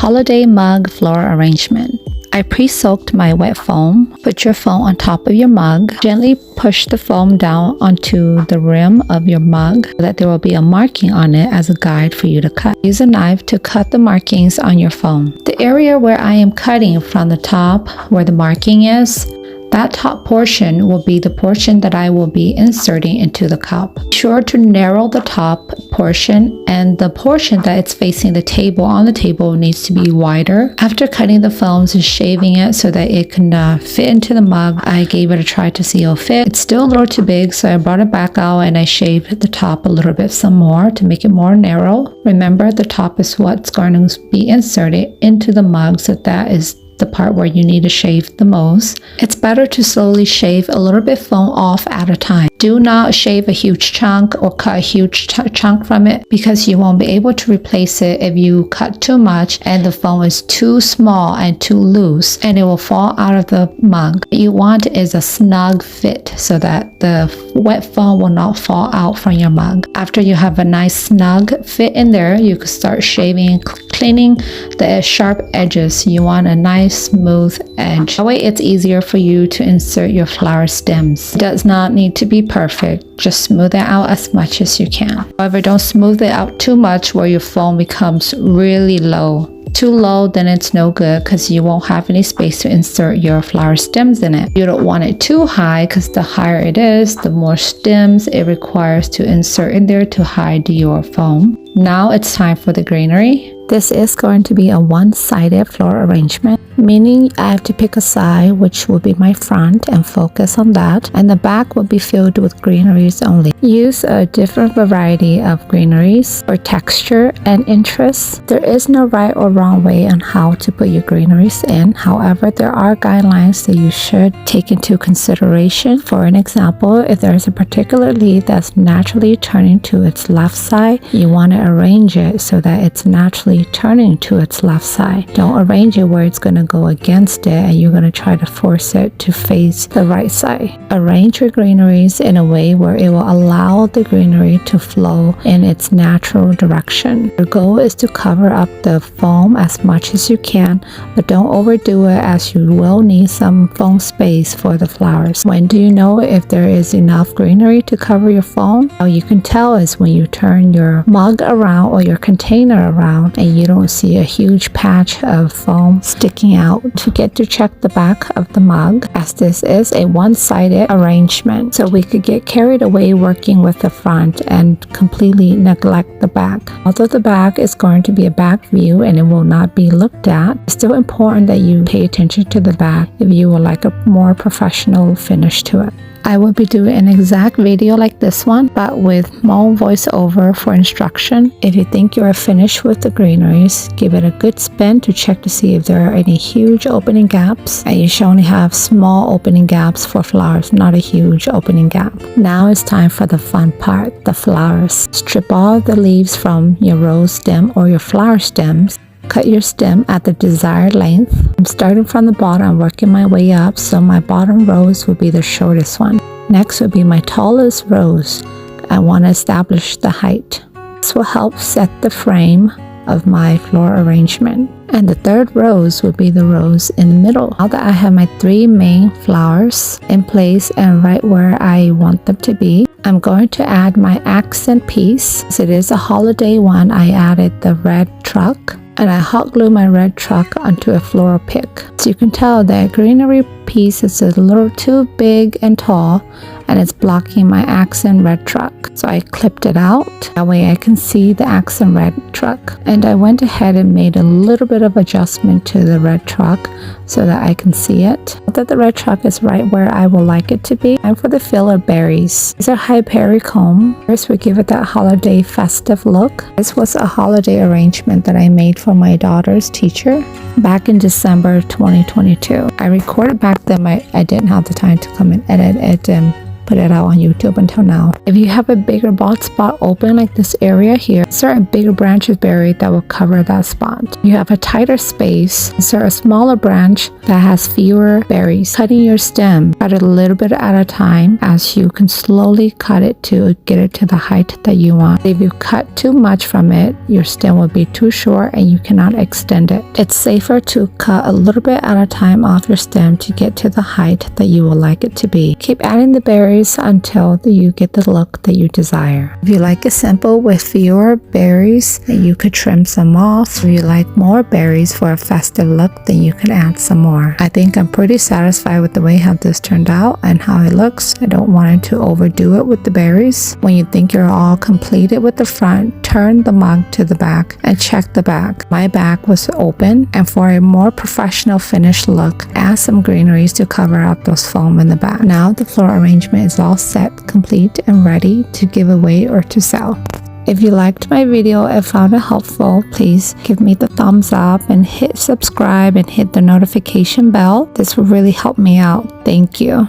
holiday mug floral arrangement. I pre-soaked my wet foam. Put your foam on top of your mug. Gently push the foam down onto the rim of your mug so that there will be a marking on it as a guide for you to cut. Use a knife to cut the markings on your foam. The area where I am cutting from the top, where the marking is, that top portion will be the portion that I will be inserting into the cup. Be sure to narrow the top portion, and the portion that it's facing the table on the table needs to be wider. After cutting the foams and shaving it so that it can fit into the mug, I gave it a try to see how it fit. It's still a little too big, so I brought it back out and I shaved the top a little bit some more to make it more narrow. Remember, the top is what's going to be inserted into the mug, so that is the part where you need to shave the most. It's better to slowly shave a little bit foam off at a time. Do not shave a huge chunk or cut a huge chunk from it, because you won't be able to replace it if you cut too much and the foam is too small and too loose, and it will fall out of the mug. What you want is a snug fit so that the wet foam will not fall out from your mug. After you have a nice snug fit in there, you can start shaving, cleaning the sharp edges. You want a nice smooth edge. That way it's easier for you to insert your flower stems. It does not need to be perfect. Just smooth it out as much as you can. However, don't smooth it out too much where your foam becomes really low. Too low, then it's no good because you won't have any space to insert your flower stems in it. You don't want it too high, because the higher it is, the more stems it requires to insert in there to hide your foam. Now it's time for the greenery. This is going to be a one-sided floral arrangement, meaning I have to pick a side, which will be my front, and focus on that, and the back will be filled with greeneries only. Use a different variety of greeneries for texture and interest. There is no right or wrong way on how to put your greeneries in. However, there are guidelines that you should take into consideration. For an example, if there is a particular leaf that's naturally turning to its left side, you want to arrange it so that it's naturally turning to its left side. Don't arrange it where it's going to go against it and you're going to try to force it to face the right side. Arrange your greeneries in a way where it will allow the greenery to flow in its natural direction. Your goal is to cover up the foam as much as you can, but don't overdo it, as you will need some foam space for the flowers. When do you know if there is enough greenery to cover your foam? How you can tell is when you turn your mug around or your container around and you don't see a huge patch of foam sticking out. To get to check the back of the mug, as this is a one-sided arrangement, so we could get carried away working with the front and completely neglect the back. Although the back is going to be a back view and it will not be looked at, it's still important that you pay attention to the back if you would like a more professional finish to it. I will be doing an exact video like this one, but with hmong voiceover for instruction. If you think you are finished with the greeneries, give it a good spin to check to see if there are any huge opening gaps, and you should only have small opening gaps for flowers, not a huge opening gap. Now it's time for the fun part, the flowers. Strip all the leaves from your rose stem or your flower stems. Cut your stem at the desired length. I'm starting from the bottom, working my way up, so my bottom rose will be the shortest one. Next will be my tallest rose. I want to establish the height. This will help set the frame of my floral arrangement. And the third rose will be the rose in the middle. Now that I have my three main flowers in place and right where I want them to be, I'm going to add my accent piece. As it is a holiday one, I added the red truck, and I hot glue my red truck onto a floral pick. So you can tell that greenery piece is a little too big and tall, and it's blocking my accent red truck. So I clipped it out. That way I can see the accent red truck. And I went ahead and made a little bit of adjustment to the red truck so that I can see it. That the red truck is right where I would like it to be. And for the filler berries, these are hypericum. First, we give it that holiday festive look. This was a holiday arrangement that I made for my daughter's teacher back in December 2022. I recorded back then. I didn't have the time to come and edit it and put it out on YouTube until now. If you have a bigger bald spot open like this area here, insert a bigger branch of berry that will cover that spot. You have a tighter space, insert a smaller branch that has fewer berries. Cutting your stem, cut it a little bit at a time as you can slowly cut it to get it to the height that you want. If you cut too much from it, your stem will be too short and you cannot extend it. It's safer to cut a little bit at a time off your stem to get to the height that you would like it to be. Keep adding the berries until you get the look that you desire. If you like it simple with fewer berries, then you could trim some off. If you like more berries for a festive look, then you can add some more. I think I'm pretty satisfied with the way how this turned out and how it looks. I don't want it to overdo it with the berries. When you think you're all completed with the front, turn the mug to the back and check the back. My back was open, and for a more professional finished look, add some greeneries to cover up those foam in the back. Now the floral arrangement is all set, complete, and ready to give away or to sell. If you liked my video and found it helpful, please give me the thumbs up and hit subscribe and hit the notification bell. This will really help me out. Thank you.